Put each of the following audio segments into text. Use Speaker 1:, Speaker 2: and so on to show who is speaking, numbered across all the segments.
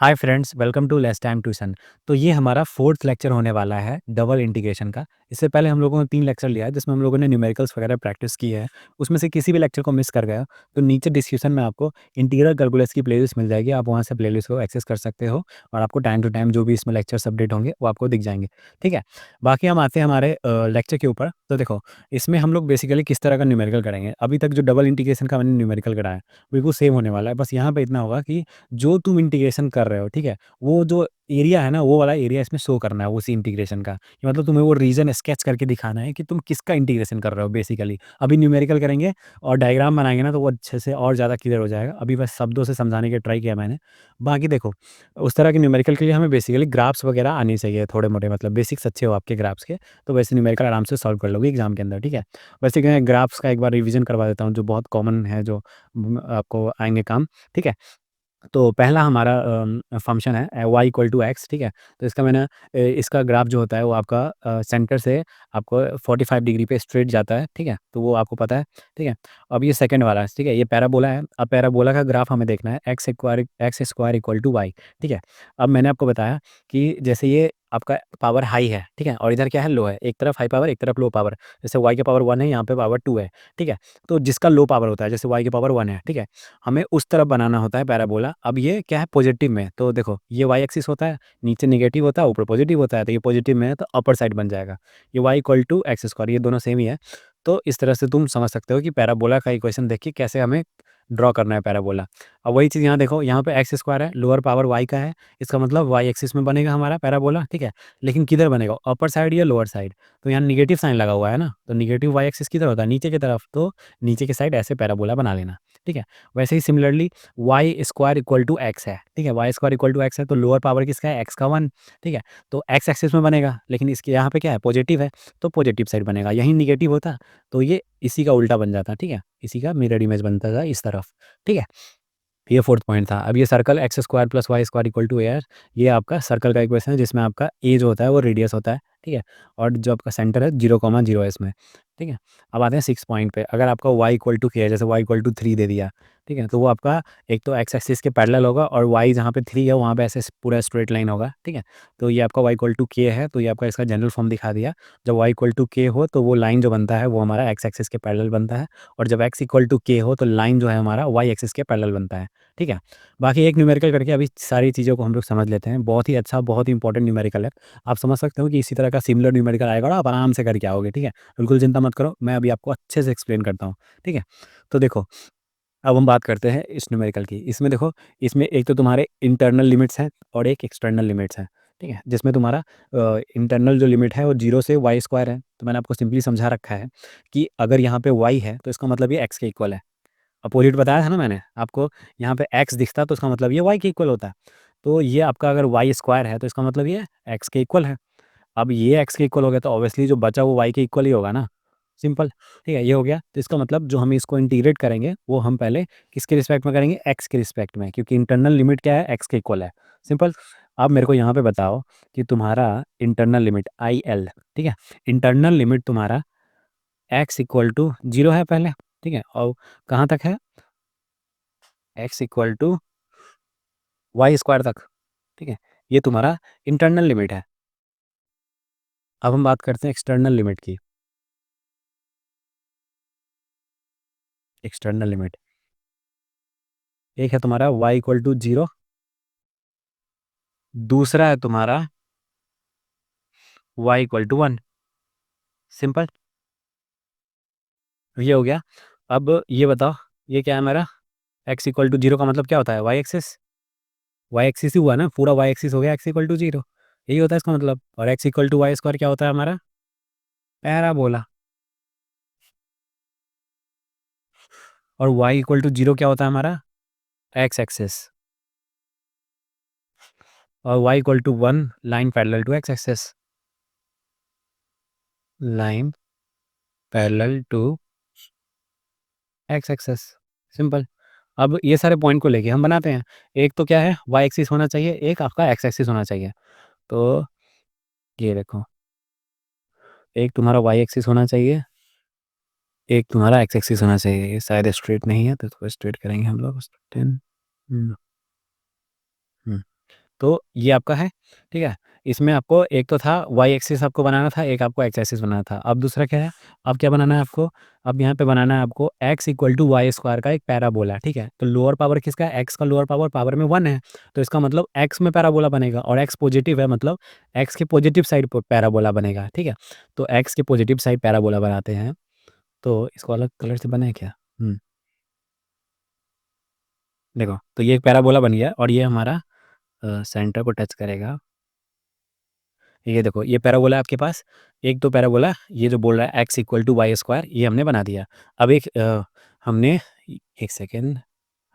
Speaker 1: Hi friends, welcome to less time tuition. तो ये हमारा फोर्थ लेक्चर होने वाला है डबल इंटीग्रेशन का। इससे पहले हम लोगों ने 3 लेक्चर लिया है जिसमें हम लोगों ने न्यूमेरिकल्स वगैरह प्रैक्टिस की है। उसमें से किसी भी लेक्चर को मिस कर गया तो नीचे डिस्क्रिप्शन में आपको इंटीग्रल कैलकुलस की प्लेलिस्ट मिल जाएगी। आप वहाँ से प्लेलिस्ट को एक्सेस कर सकते हो और आपको टाइम टू टाइम जो भी इसमें लेक्चर्स अपडेट होंगे वो आपको दिख जाएंगे। ठीक है, बाकी हम आते हैं हमारे लेक्चर के ऊपर। तो देखो, इसमें हम लोग बेसिकली किस तरह का न्यूमेरिकल करेंगे। अभी तक जो डबल इंटीग्रेशन का मैंने न्यूमेरिकल कराया है बिल्कुल सेम होने वाला है। बस यहाँ पे इतना होगा कि जो तुम इंटीग्रेशन कर रहे हो, ठीक है, वो जो एरिया है ना, वो वाला एरिया इसमें शो करना है उसी इंटीग्रेशन का। कि मतलब तुम्हें वो रीजन स्केच करके दिखाना है कि तुम किसका इंटीग्रेशन कर रहे हो बेसिकली। अभी न्यूमेरिकल करेंगे और डायग्राम बनाएंगे ना तो वो अच्छे से और ज़्यादा क्लियर हो जाएगा। अभी बस शब्दों से समझाने की ट्राई किया मैंने। बाकी देखो, उस तरह के न्यूमेरिकल के लिए हमें बेसिकली ग्राफ्स वगैरह आनी चाहिए थोड़े मोटे, मतलब बेसिक्स अच्छे हो आपके ग्राफ्स के, तो वैसे न्यूमेरिकल आराम से सॉल्व कर लोगे एग्जाम के अंदर। ठीक है, वैसे मैं ग्राफ्स का एक बार रिविजन करवा देता हूँ जो बहुत कॉमन है, जो आपको आएंगे काम। ठीक है, तो पहला हमारा फंक्शन है y इक्वल टू एक्स। ठीक है, तो इसका मैंने इसका ग्राफ जो होता है वो आपका सेंटर से आपको 45 डिग्री पे स्ट्रेट जाता है। ठीक है, तो वो आपको पता है। ठीक है, अब ये सेकंड वाला है। ठीक है, ये पैराबोला है। अब पैराबोला का ग्राफ हमें देखना है x square equal to y. ठीक है, अब मैंने आपको बताया कि जैसे ये आपका पावर हाई है, ठीक है, और इधर क्या है, लो है। एक तरफ हाई पावर, एक तरफ लो पावर। जैसे y के पावर 1 है, यहाँ पे पावर 2 है। ठीक है, तो जिसका लो पावर होता है, जैसे y के पावर 1 है, ठीक है, हमें उस तरफ बनाना होता है पैराबोला। अब ये क्या है, पॉजिटिव में। तो देखो, ये वाई एक्सिस होता है, नीचे नेगेटिव होता है, ऊपर पॉजिटिव होता है। तो ये पॉजिटिव में है तो अपर साइड बन जाएगा। ये y equal to x square, ये दोनों सेम ही है। तो इस तरह से तुम समझ सकते हो कि पैराबोला का इक्वेशन देखिए कैसे हमें ड्रॉ करना है पैराबोला। अब वही चीज़ यहाँ देखो, यहाँ पे एक्स स्क्वायर है, लोअर पावर वाई का है। इसका मतलब वाई एक्सिस में बनेगा हमारा पैराबोला। ठीक है, लेकिन किधर बनेगा, अपर साइड या लोअर साइड। तो यहाँ निगेटिव साइन लगा हुआ है ना, तो निगेटिव वाई एक्सिस किधर होता है, नीचे की तरफ। तो नीचे की साइड ऐसे पैराबोला बना लेना। ठीक है, वैसे ही similarly Y square equal to X है। ठीक है, Y square equal to X है तो लोअर पावर किसका है, एक्स का 1। ठीक है, तो एक्स एक्सिस में बनेगा, लेकिन इसके यहाँ पे क्या है, पॉजिटिव है, तो पॉजिटिव साइड बनेगा। यही निगेटिव होता तो ये इसी का उल्टा बन जाता। ठीक है, इसी का मिरर इमेज बनता था इस तरफ। ठीक है, ये फोर्थ पॉइंट था। अब ये circle x square plus y square equal to a r, ये आपका सर्कल का इक्वेशन है जिसमें आपका ए जो होता है वो रेडियस होता है। ठीक है, और जो आपका सेंटर है 0,0 है इसमें। ठीक है, अब आते हैं 6 पॉइंट पे। अगर आपका y इक्वल टू के है, जैसे y इक्वल टू 3 दे दिया, ठीक है, तो वो आपका एक तो एक्स एक्सिस के पैरेलल होगा और y जहाँ पे 3 है वहाँ पे ऐसे पूरा स्ट्रेट लाइन होगा। ठीक है, तो ये आपका y इक्वल टू के है, तो ये आपका इसका जनरल फॉर्म दिखा दिया। जब y इक्वल टू के हो तो वो लाइन जो बनता है वो हमारा एक्स एक्सिस के पैरेलल बनता है, और जब x इक्वल टू के हो तो लाइन जो है हमारा y एक्सिस के पैरेलल बनता है। ठीक है, बाकी एक न्यूमेरिकल करके अभी सारी चीज़ों को हम लोग समझ लेते हैं। बहुत ही अच्छा, बहुत ही इंपॉर्टेंट न्यूमेरिकल है। आप समझ सकते हो कि इसी तरह का सिमिलर न्यूमेरिकल आएगा और आप आराम से करके आओगे। ठीक है, बिल्कुल चिंता मत करो, मैं अभी आपको अच्छे से एक्सप्लेन करता हूँ। ठीक है, तो देखो, अब हम बात करते हैं इस न्यूमेरिकल की। इसमें देखो, इसमें एक तो तुम्हारे इंटरनल लिमिट्स हैं और एक एक्सटर्नल लिमिट्स हैं। ठीक है, जिसमें तुम्हारा इंटरनल जो लिमिट है वो 0 से वाई स्क्वायर है। तो मैंने आपको सिंपली समझा रखा है कि अगर यहाँ पे वाई है तो इसका मतलब ये एक्स के इक्वल है। अपोजिट बताया था ना मैंने आपको, यहाँ पे एक्स दिखता तो इसका मतलब ये वाई के इक्वल होता है। तो ये आपका अगर वाई स्क्वायर है तो इसका मतलब ये एक्स के इक्वल है। अब ये एक्स के इक्वल हो गया तो ऑब्वियसली जो बचा वो वाई के इक्वल ही होगा ना, सिंपल। ठीक है, ये हो गया। तो इसका मतलब जो हम इसको इंटीग्रेट करेंगे वो हम पहले किसके रिस्पेक्ट में करेंगे, एक्स के रिस्पेक्ट में, क्योंकि इंटरनल लिमिट क्या है, एक्स के इक्वल है। सिंपल। अब मेरे को यहाँ पे बताओ कि तुम्हारा इंटरनल लिमिट आई एल, ठीक है, इंटरनल लिमिट तुम्हारा एक्स इक्वल टू 0 है पहले। ठीक है, और कहाँ तक है, x equal to y square तक। ठीक है, ये तुम्हारा इंटरनल लिमिट है। अब हम बात करते हैं एक्सटर्नल लिमिट की। एक्सटर्नल लिमिट एक है तुम्हारा y इक्वल टू 0, दूसरा है तुम्हारा y इक्वल टू 1। सिंपल, ये हो गया। अब ये बताओ, ये क्या है मेरा, x इक्वल टू 0 का मतलब क्या होता है, y एक्सिस। y एक्सिस ही हुआ ना, पूरा y एक्सिस हो गया x इक्वल टू 0, यही होता है इसका मतलब। और x equal to y square क्या होता है हमारा, पैराबोला। और y इक्वल टू 0 क्या होता है हमारा, x एक्सिस। और y equal to 1 line parallel to x axis, line parallel to x axis. Simple. अब ये सारे पॉइंट को लेके हम बनाते हैं। एक तो क्या है, y एक्सिस होना चाहिए, एक आपका x एक्सिस होना चाहिए। तो ये देखो, एक तुम्हारा y एक्सिस होना चाहिए, एक तुम्हारा x एक्सिस होना चाहिए। ये शायद स्ट्रेट नहीं है तो इसको स्ट्रेट करेंगे हम लोग। 10। हम्म, हम्म। तो ये आपका है, ठीक है? इसमें आपको एक तो था वाई एक्सिस आपको बनाना था, एक आपको एक्स एक्सिस बनाना था। अब दूसरा क्या है, अब क्या बनाना है आपको? अब यहाँ पे बनाना है आपको x equal to y square का एक पैराबोला, ठीक है? तो लोअर पावर किसका है? x का लोअर पावर पावर में 1 है, तो इसका मतलब x में पैराबोला बनेगा, और x पॉजिटिव है, मतलब x के पॉजिटिव साइड पर पैराबोला बनेगा, ठीक है? तो x के पॉजिटिव साइड पैराबोला बनाते हैं, तो इसको अलग कलर से बनाए क्या? देखो, तो ये एक पैराबोला बन गया, और ये हमारा सेंटर को टच करेगा। ये देखो, ये पैराबोला आपके पास, एक तो पैराबोला ये जो बोल रहा है x equal to y square, ये हमने बना दिया। अब एक हमने, एक सेकेंड,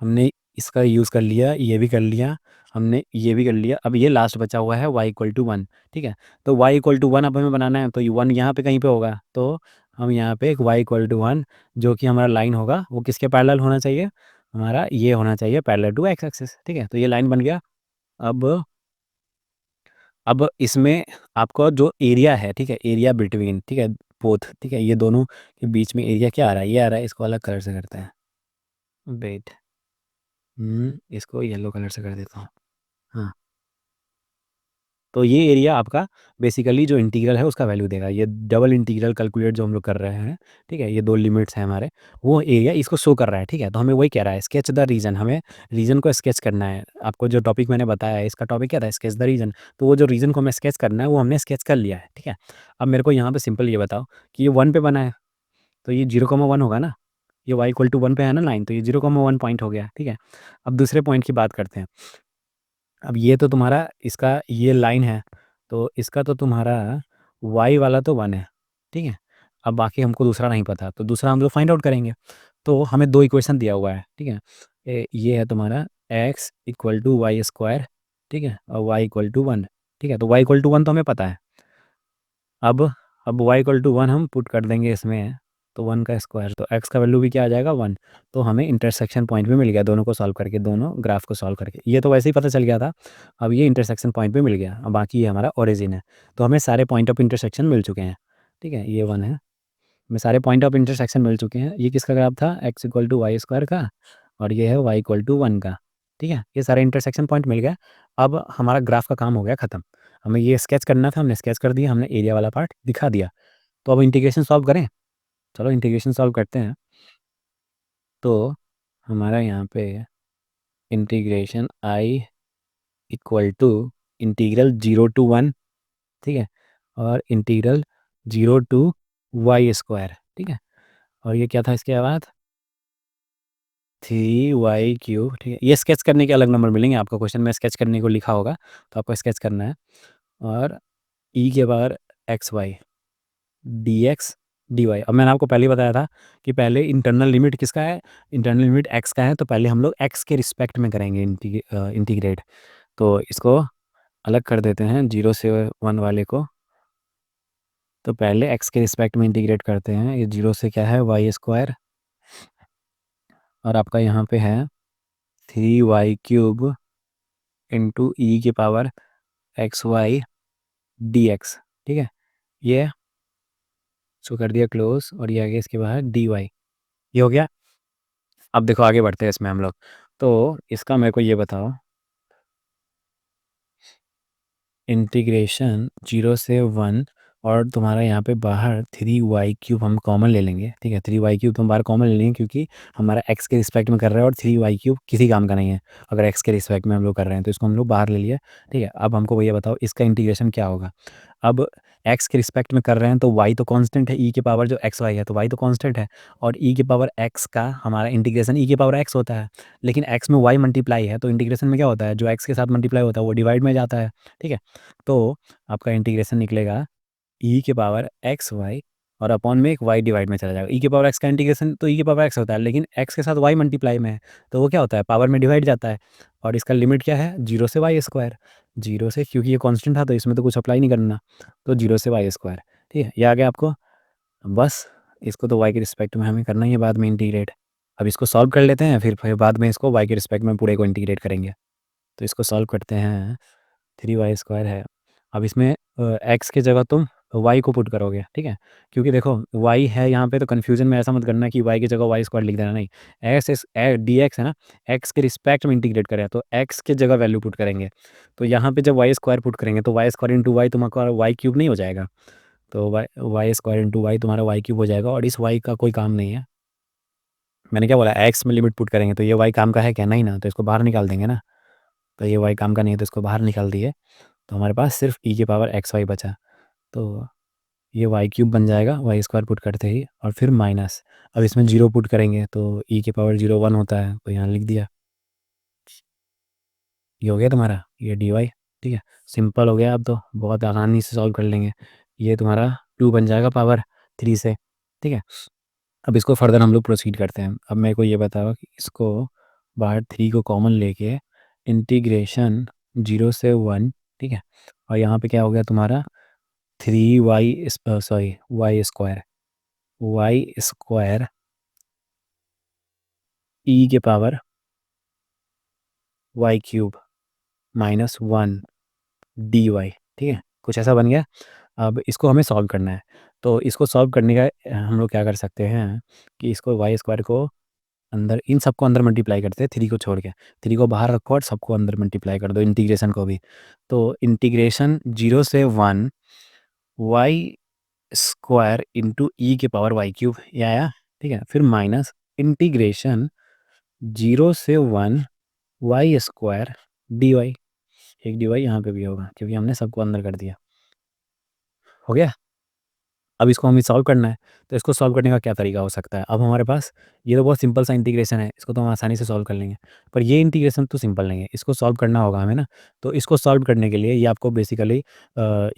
Speaker 1: हमने इसका यूज़ कर लिया, ये भी कर लिया, हमने ये भी कर लिया। अब ये लास्ट बचा हुआ है y इक्वल टू 1, ठीक है? तो y इक्वल टू 1 अब हमें बनाना है, तो ये 1 यहाँ पे कहीं पे होगा, तो हम यहाँ पे एक y इक्वल टू 1 जो कि हमारा लाइन होगा वो किसके पैरेलल होना चाहिए? हमारा ये होना चाहिए पैरेलल टू x एक्सिस, ठीक है? तो ये लाइन बन गया। अब इसमें आपका जो एरिया है, ठीक है, एरिया बिटवीन, ठीक है, बोथ, ठीक है, ये दोनों के बीच में एरिया क्या आ रहा है? ये आ रहा है, इसको अलग कलर से करते हैं। वेट, इसको येलो कलर से कर देता हूँ। हाँ, तो ये एरिया आपका बेसिकली जो इंटीग्रल है उसका वैल्यू देगा। ये डबल इंटीग्रल कैलकुलेट जो हम लोग कर रहे हैं, ठीक है, ये दो लिमिट्स हैं हमारे, वो एरिया इसको शो कर रहा है, ठीक है? तो हमें वही कह रहा है, स्केच द रीजन, हमें रीजन को स्केच करना है। आपको जो टॉपिक मैंने बताया है, इसका टॉपिक क्या था? Sketch the region. तो वो जो रीजन को हमें स्केच करना है वो हमने स्केच कर लिया है, ठीक है? अब मेरे को यहाँ पे सिंपल ये बताओ कि ये 1 पे बना है, तो ये 0,1 होगा ना? ये y इक्वल टू 1 पे है ना लाइन, तो ये 0,1 पॉइंट हो गया, ठीक है? अब दूसरे पॉइंट की बात करते हैं। अब ये तो तुम्हारा इसका ये लाइन है, तो इसका तो तुम्हारा y वाला तो 1 है, ठीक है? अब बाकी हमको दूसरा नहीं पता, तो दूसरा हम लोग फाइंड आउट करेंगे। तो हमें 2 इक्वेशन दिया हुआ है, ठीक है? ये है तुम्हारा x equal to y square, ठीक है? और y इक्वल टू 1, ठीक है? तो y इक्वल टू 1 तो हमें पता है। अब अब y इक्वल टू 1 हम पुट कर देंगे इसमें, तो 1 का स्क्वायर, तो x का वैल्यू भी क्या आ जाएगा? 1। तो हमें इंटरसेक्शन पॉइंट भी मिल गया दोनों को सॉल्व करके, दोनों ग्राफ को सॉल्व करके। ये तो वैसे ही पता चल गया था, अब ये इंटरसेक्शन पॉइंट भी मिल गया। अब बाकी ये हमारा ओरिजिन है, तो हमें सारे पॉइंट ऑफ इंटरसेक्शन मिल चुके हैं, ठीक है? ये 1 है, हमें सारे पॉइंट ऑफ इंटरसेक्शन मिल चुके हैं। ये किसका ग्राफ था? x equal to y square का, और ये है y इक्वल टू 1 का, ठीक है? ये सारे इंटरसेक्शन पॉइंट मिल गए। अब हमारा ग्राफ का काम हो गया ख़त्म। हमें ये स्केच करना था, हमने स्केच कर दिया, हमने एरिया वाला पार्ट दिखा दिया। तो अब इंटीग्रेशन सॉल्व करें? चलो इंटीग्रेशन सॉल्व करते हैं। तो हमारा यहाँ पे integration I equal to integral 0 to 1, ठीक है, और इंटीग्रल 0 टू वाई स्क्वायर, ठीक है? और ये क्या था इसके बाद? 3y क्यूब, ठीक है? ये स्केच करने के अलग नंबर मिलेंगे आपको, क्वेश्चन में स्केच करने को लिखा होगा, तो आपको स्केच करना है। और ई के बार X Y D X D Y. अब मैंने आपको पहले ही बताया था कि पहले इंटरनल लिमिट किसका है? इंटरनल लिमिट एक्स का है, तो पहले हम लोग एक्स के रिस्पेक्ट में करेंगे इंटीग्रेट। तो इसको अलग कर देते हैं 0 से 1 वाले को। तो पहले एक्स के रिस्पेक्ट में इंटीग्रेट करते हैं। ये 0 से क्या है? वाई स्क्वायर, और आपका यहाँ पे है 3y क्यूब इंटू ई की power x Y D x, ठीक है? ये इसको कर दिया क्लोज, और ये आ गया इसके बाहर डी वाई। ये हो गया। अब देखो आगे बढ़ते हैं इसमें हम लोग। तो इसका मेरे को ये बताओ, इंटीग्रेशन 0 से 1, और तुम्हारा यहाँ पे बाहर 3y क्यूब हम कॉमन ले लेंगे, ठीक है? 3y क्यूब तो हम बाहर कॉमन ले लेंगे, क्योंकि हमारा x के रिस्पेक्ट में कर रहा है, और 3y क्यूब किसी काम का नहीं है अगर x के रिस्पेक्ट में हम लोग कर रहे हैं, तो इसको हम लोग बाहर ले लिया, ठीक है? अब हमको भैया बताओ इसका इंटीग्रेशन क्या होगा? अब x के रिस्पेक्ट में कर रहे हैं, तो y तो कांस्टेंट है, e के पावर जो एक्स वाई है, तो y तो कांस्टेंट है, और e के पावर x का हमारा इंटीग्रेशन e के पावर x होता है, लेकिन x में y मल्टीप्लाई है, तो इंटीग्रेशन में क्या होता है? जो x के साथ मल्टीप्लाई होता है वो डिवाइड में जाता है, ठीक है? तो आपका इंटीग्रेशन निकलेगा ई के पावर एक्स वाई, और अपॉन में एक वाई डिवाइड में चला जाएगा। ई के पावर एक्स का इंटीग्रेशन तो ई के पावर एक्स होता है, लेकिन एक्स के साथ वाई मल्टीप्लाई में है, तो वो क्या होता है? पावर में डिवाइड जाता है। और इसका लिमिट क्या है? 0 से वाई स्क्वायर, 0 से, क्योंकि ये कांस्टेंट था तो इसमें तो कुछ अप्लाई नहीं करना, तो 0 से वाई स्क्वायर, ठीक है? ये आ गया आपको। बस इसको तो वाई के रिस्पेक्ट में हमें करना ही है बाद में इंटीग्रेट। अब इसको सॉल्व कर लेते हैं, फिर बाद में इसको वाई के रिस्पेक्ट में पूरे को इंटीग्रेट करेंगे। तो इसको सॉल्व करते हैं, 3y स्क्वायर है। अब इसमें एक्स की जगह तुम वाई को पुट करोगे, ठीक है। क्योंकि देखो वाई है यहाँ पे, तो कन्फ्यूजन में ऐसा मत करना कि वाई की जगह वाई स्क्वायर लिख देना, नहीं। एक्स इस डी एक्स है ना, एक्स के रिस्पेक्ट में इंटीग्रेट करें तो एक्स के जगह वैल्यू पुट करेंगे। तो यहाँ पे जब वाई स्क्वायर पुट करेंगे तो वाई स्क्वायर इंटू वाई तुम्हारा वाई क्यूब नहीं हो जाएगा। तो y y square into y तुम्हारा वाई क्यूब हो जाएगा, और इस वाई का कोई काम नहीं है। मैंने क्या बोला, एक्स में लिमिट पुट करेंगे तो ये वाई काम का है क्या, नहीं ना, तो इसको बाहर निकाल देंगे ना। तो ये वाई काम का नहीं है तो इसको बाहर निकाल दिए, तो हमारे पास सिर्फ ई के पावर एक्स वाई बचा। तो ये वाई क्यूब बन जाएगा वाई स्क्वायर पुट करते ही, और फिर माइनस। अब इसमें जीरो पुट करेंगे तो ई के पावर जीरो वन होता है, तो यहाँ लिख दिया। ये हो गया तुम्हारा ये डी वाई, ठीक है। सिंपल हो गया, अब तो बहुत आसानी से सॉल्व कर लेंगे। ये तुम्हारा टू बन जाएगा पावर थ्री से, ठीक है। अब इसको फर्दर हम लोग प्रोसीड करते हैं। अब मेरे को ये बताओ कि इसको बाहर थ्री को कॉमन लेके इंटीग्रेशन जीरो से वन, ठीक है। और यहाँ पे क्या हो गया तुम्हारा three Y, sorry Y square, Y square E के power Y cube minus one D Y, ठीक है। कुछ ऐसा बन गया। अब इसको हमें सॉल्व करना है। तो इसको सॉल्व करने का हम लोग क्या कर सकते हैं कि इसको वाई स्क्वायर को अंदर, इन सबको अंदर मल्टीप्लाई करते हैं, थ्री को छोड़ के। थ्री को बाहर रखो और सबको अंदर मल्टीप्लाई कर दो, इंटीग्रेशन को भी। तो इंटीग्रेशन जीरो से one y square into e के पावर वाई क्यूब, ये आया, ठीक है। फिर माइनस इंटीग्रेशन जीरो से one y square d y, एक डी वाई यहाँ पे भी होगा क्योंकि हमने सबको अंदर कर दिया। हो गया। अब इसको हमें सॉल्व करना है। तो इसको सॉल्व करने का क्या तरीका हो सकता है, अब हमारे पास ये तो बहुत सिंपल सा इंटीग्रेशन है, इसको तो हम आसानी से सॉल्व कर लेंगे। पर ये इंटीग्रेशन तो सिंपल नहीं है, इसको सॉल्व करना होगा हमें ना। तो इसको सॉल्व करने के लिए ये आपको बेसिकली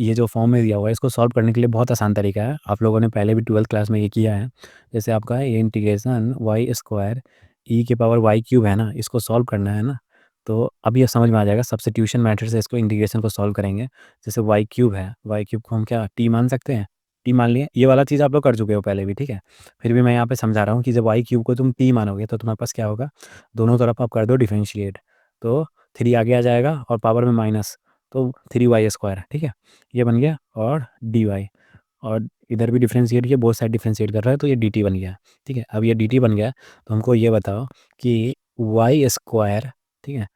Speaker 1: ये जो फॉर्म में दिया हुआ है, इसको सॉल्व करने के लिए बहुत आसान तरीका है। आप लोगों ने पहले भी 12th क्लास में ये किया है। जैसे आपका ये इंटीग्रेशन वाई स्क्वायर ई के पावर वाई क्यूब है ना, इसको सॉल्व करना है ना। तो अब ये समझ में आ जाएगा, सब्स्टिट्यूशन मेथड से इसको इंटीग्रेशन को सॉल्व करेंगे। जैसे वाई क्यूब है, वाई क्यूब को हम क्या टी मान सकते हैं, टी मान लिए। ये वाला चीज़ आप लोग कर चुके हो पहले भी, ठीक है। फिर भी मैं यहाँ पे समझा रहा हूँ कि जब वाई क्यूब को तुम टी मानोगे तो तुम्हारे पास क्या होगा, दोनों तरफ आप कर दो डिफरेंशिएट, तो थ्री आगे आ जाएगा और पावर में माइनस, तो थ्री वाई स्क्वायर, ठीक है। ये बन गया, और डी वाई, और इधर भी डिफरेंशिएट किया, बोथ साइड डिफरेंशिएट कर रहा है तो ये डी टी बन गया, ठीक है। अब ये डी टी बन गया तो हमको ये बताओ कि वाई स्क्वायर, ठीक है,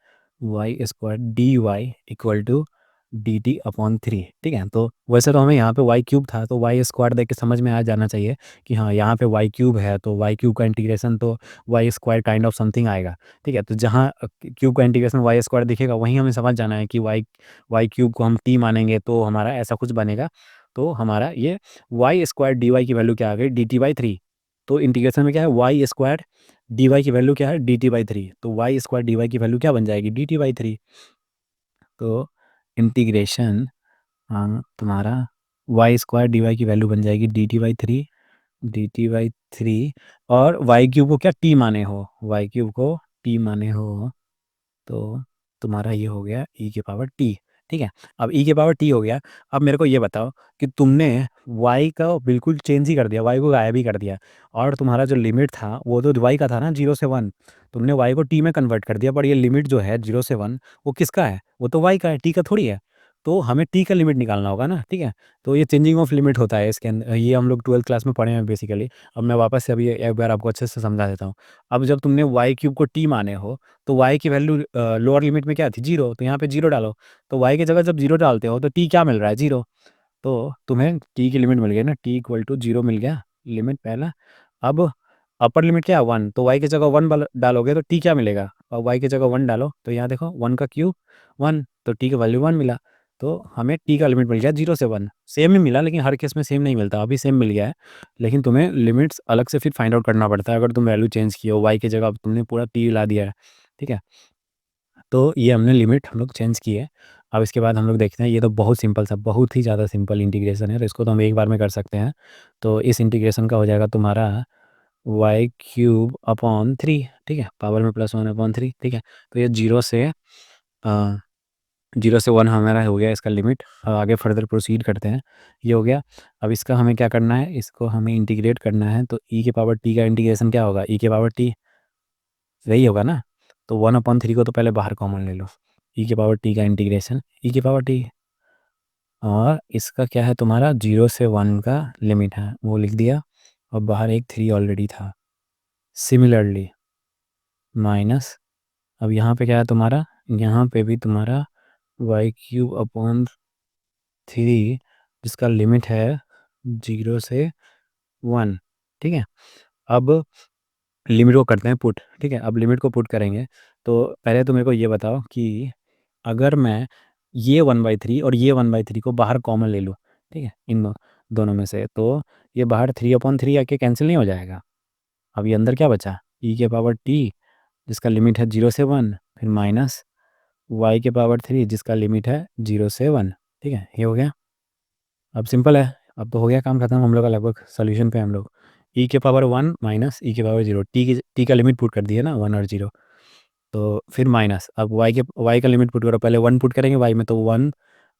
Speaker 1: Y square d y equal to d t upon three, ठीक है। तो वैसे तो हमें यहाँ पे वाई क्यूब था तो वाई स्क्वायर देख के समझ में आ जाना चाहिए कि हाँ यहाँ पे वाई क्यूब है, तो वाई क्यूब का इंटीग्रेशन तो y square kind of something आएगा, ठीक है। तो जहाँ क्यूब का इंटीग्रेशन वाई स्क्वायर दिखेगा वहीं हमें समझ जाना है कि वाई वाई क्यूब को हम टी मानेंगे तो हमारा ऐसा कुछ बनेगा। तो हमारा ये वाई स्क्वायर डी वाई की वैल्यू क्या आ गई, डी टी बाई थ्री। तो इंटीग्रेशन में क्या है, वाई स्क्वायर डी वाई की वैल्यू क्या है, डी टी बाई थ्री। तो वाई स्क्वायर डी वाई की वैल्यू क्या बन जाएगी, डी टी बाई थ्री। तो इंटीग्रेशन तुम्हारा वाई स्क्वायर डी वाई की वैल्यू बन जाएगी D T by three, D T by three. और वाई क्यूब को क्या टी माने हो, वाई क्यूब को टी माने हो, तो तुम्हारा ये हो गया ई के पावर टी, ठीक है। अब ई के पावर टी हो गया। अब मेरे को ये बताओ कि तुमने वाई का बिल्कुल चेंज ही कर दिया, वाई को गायब ही कर दिया, और तुम्हारा जो लिमिट था वो तो वाई का था ना, जीरो से वन। तुमने वाई को टी में कन्वर्ट कर दिया, पर ये लिमिट जो है जीरो से वन वो किसका है, वो तो वाई का है, टी का थोड़ी है। तो हमें टी का लिमिट निकालना होगा ना, ठीक है। तो ये चेंजिंग ऑफ लिमिट होता है इसके अंदर, ये हम लोग 12th क्लास में पढ़े हैं बेसिकली। अब मैं वापस से अभी एक बार आपको अच्छे से समझा देता हूँ। अब जब तुमने वाई क्यूब को टी माने हो तो y की वैल्यू लोअर लिमिट में क्या थी, जीरो, तो यहाँ पे जीरो डालो। तो y की जगह जब जीरो डालते हो तो t क्या मिल रहा है, जीरो। तो तुम्हें t की लिमिट मिल गई ना, t इक्वल टू जीरो मिल गया, लिमिट पहला। अब अपर लिमिट क्या है, वन, तो y की जगह वन डालोगे तो t क्या मिलेगा, और y की जगह वन डालो तो यहाँ देखो वन का क्यूब वन, तो t का वैल्यू वन मिला। तो हमें t का लिमिट मिल गया जीरो से वन, सेम ही मिला, लेकिन हर केस में सेम नहीं मिलता, अभी सेम मिल गया है। लेकिन तुम्हें लिमिट्स अलग से फिर फाइंड आउट करना पड़ता है अगर तुम वैल्यू चेंज किए हो, y की जगह अब तुमने पूरा t ला दिया है, ठीक है। तो ये हमने लिमिट हम लोग चेंज की है। अब इसके बाद हम लोग देखते हैं, ये तो बहुत सिंपल सा, बहुत ही ज़्यादा सिंपल इंटीग्रेशन है, तो इसको तो हम एक बार में कर सकते हैं। तो इस इंटीग्रेशन का हो जाएगा तुम्हारा वाई क्यूब अपॉन थ्री, ठीक है, पावर में प्लस वन अपॉन थ्री, ठीक है। तो ये जीरो से वन हमारा हो गया इसका लिमिट। अब आगे फर्दर प्रोसीड करते हैं, ये हो गया। अब इसका हमें क्या करना है, इसको हमें इंटीग्रेट करना है, तो ई के पावर टी का इंटीग्रेशन क्या होगा, ई के पावर टी वही होगा ना। तो वन अपॉन थ्री को तो पहले बाहर कॉमन ले लो, ई के पावर टी का इंटीग्रेशन, ई के पावर टी और इसका क्या है तुम्हारा 0 से 1 का लिमिट है, वो लिख दिया, और बाहर एक 3 ऑलरेडी था। सिमिलरली माइनस, अब यहाँ पे क्या है तुम्हारा, यहाँ पे भी तुम्हारा y³ अपॉन 3 जिसका लिमिट है 0 से 1। ठीक है, अब लिमिट को करते हैं पुट। ठीक है, अब लिमिट को पुट करेंगे, तो पहले तो मेरे को ये बताओ कि अगर मैं ये 1/3 और ये 1/3 को बाहर कॉमन ले लूँ, ठीक है, इन दोनों में से, तो ये बाहर 3/3 आके कैंसिल नहीं हो जाएगा। अब ये अंदर क्या बचा, e⁻t जिसका लिमिट है 0 से 1, फिर माइनस y⁻3 जिसका लिमिट है 0 से 1। ठीक है, ये हो गया। अब सिंपल है, अब तो हो गया काम खत्म हम लोग का लगभग। सोल्यूशन पे हम लोग e⁻1 माइनस e⁻0, टी का लिमिट पुट कर दिए ना 1 और 0, तो फिर माइनस, अब y का लिमिट पुट करो, पहले 1 पुट करेंगे y में तो 1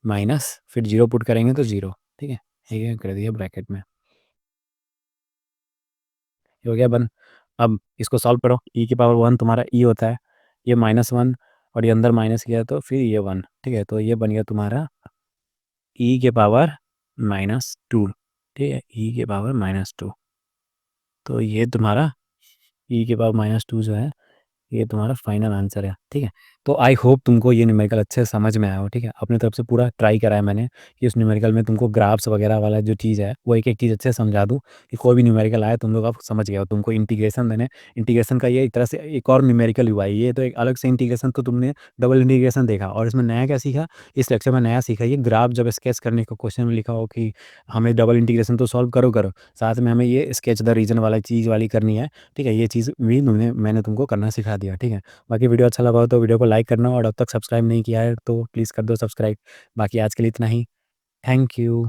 Speaker 1: माइनस, फिर 0 पुट करेंगे तो 0। ठीक है, ये कर दिया ब्रैकेट में, ये हो गया बन। अब इसको सॉल्व करो, e⁻1 तुम्हारा e होता है, ये -1 और ये अंदर माइनस किया तो फिर ये 1। ठीक है, तो ये बन गया तुम्हारा e⁻²। ठीक है, e⁻², तो ये तुम्हारा e⁻² जो है ये तुम्हारा फाइनल आंसर है। ठीक है, तो आई होप तुमको ये न्यूमेरिकल अच्छे से समझ में आया हो। ठीक है, अपनी तरफ से पूरा ट्राई करा है मैंने कि उस न्यूमेरिकल में तुमको ग्राफ्स वगैरह वाला जो चीज़ है वो एक एक चीज़ अच्छे से समझा दूँ कि कोई भी न्यूमेरिकल आए तुम लोग आप समझ गए हो। तुमको इंटीग्रेशन देने, इंटीग्रेशन का ये एक तरह से एक और न्यूमेरिकल हुआ है, ये तो एक अलग से इंटीग्रेशन, तो तुमने डबल इंटीग्रेशन देखा, और इसमें नया क्या सीखा, इस लेक्चर में नया सीखा ये ग्राफ जब स्केच करने का क्वेश्चन में लिखा हो कि हमें डबल इंटीग्रेशन तो सॉल्व करो करो, साथ में हमें ये स्केच द रीजन वाला चीज़ वाली करनी है। ठीक है, ये चीज़ भी मैंने तुमको करना सिखा दिया। ठीक है, बाकी वीडियो अच्छा लगा हो तो वीडियो को लाइक करना, और अब तक सब्सक्राइब नहीं किया है तो प्लीज़ कर दो सब्सक्राइब। बाकी आज के लिए इतना ही, थैंक यू।